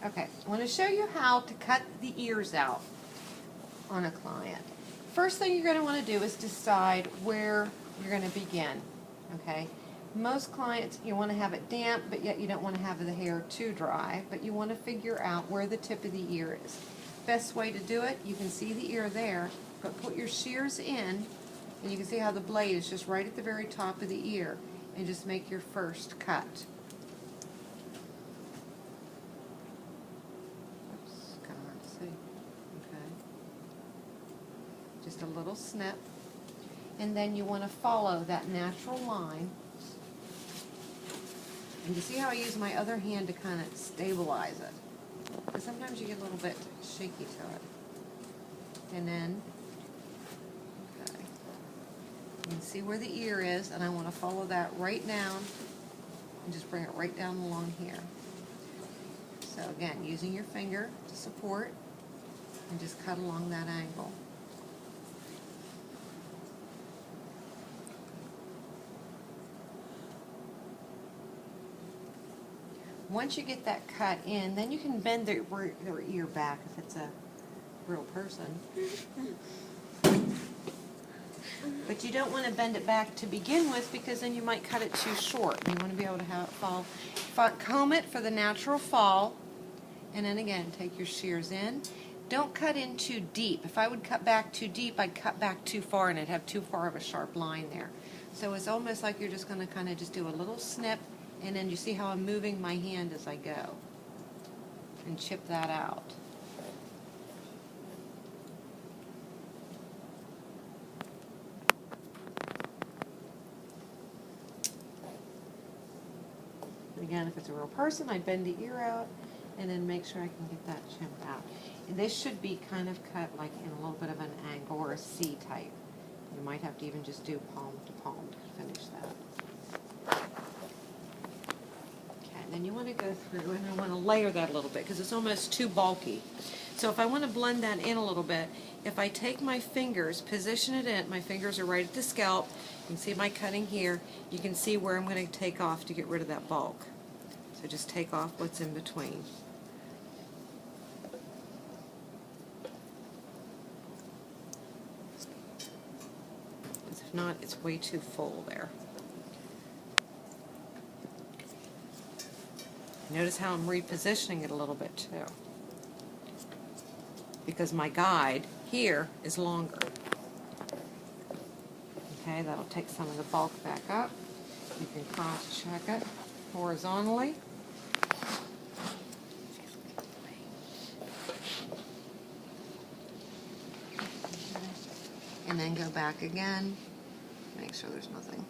Okay, I want to show you how to cut the ears out on a client. First thing you're going to want to do is decide where you're going to begin. Okay, most clients you want to have it damp, but yet you don't want to have the hair too dry, but you want to figure out where the tip of the ear is. Best way to do it, you can see the ear there, but put your shears in, and you can see how the blade is just right at the very top of the ear, and just make your first cut. Just a little snip, and then you want to follow that natural line. And you see how I use my other hand to kind of stabilize it? Because sometimes you get a little bit shaky to it. And then, okay, you can see where the ear is, and I want to follow that right down and just bring it right down along here. So again, using your finger to support and just cut along that angle. Once you get that cut in, then you can bend their ear back if it's a real person. But you don't want to bend it back to begin with, because then you might cut it too short. You want to be able to have it fall. Comb it for the natural fall, and then again, take your shears in. Don't cut in too deep. If I would cut back too deep, I'd cut back too far, and I'd have too far of a sharp line there. So it's almost like you're just going to kind of just do a little snip, and then you see how I'm moving my hand as I go, and chip that out. And again, if it's a real person, I bend the ear out and then make sure I can get that chipped out. And this should be kind of cut like in a little bit of an angle or a C type. You might have to even just do palm to palm to finish that. Then you want to go through, and I want to layer that a little bit because it's almost too bulky. So if I want to blend that in a little bit, if I take my fingers, position it in, my fingers are right at the scalp, you can see my cutting here, you can see where I'm going to take off to get rid of that bulk. So just take off what's in between. Because if not, it's way too full there. Notice how I'm repositioning it a little bit too, because my guide here is longer. Okay, that'll take some of the bulk back up. You can cross-check it horizontally. And then go back again, make sure there's nothing.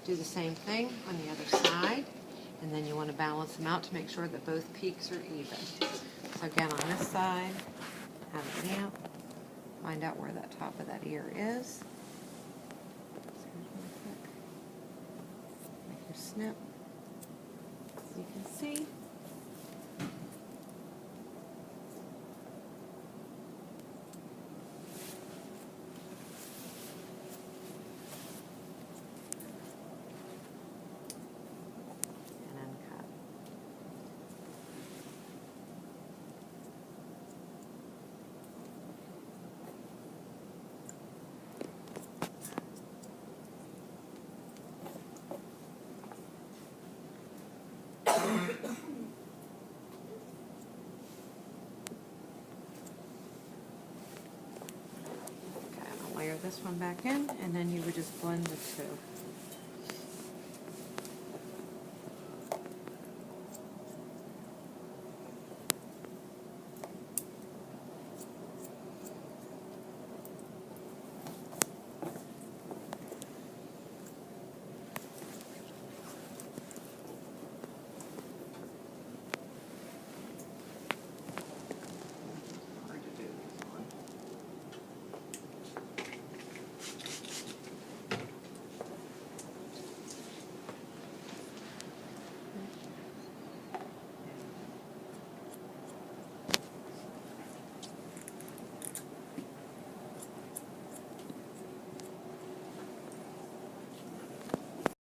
Do the same thing on the other side, and then you want to balance them out to make sure that both peaks are even. So again, on this side, have it damp, find out where that top of that ear is. Make your snip, as you can see. Layer this one back in, and then you would just blend the two.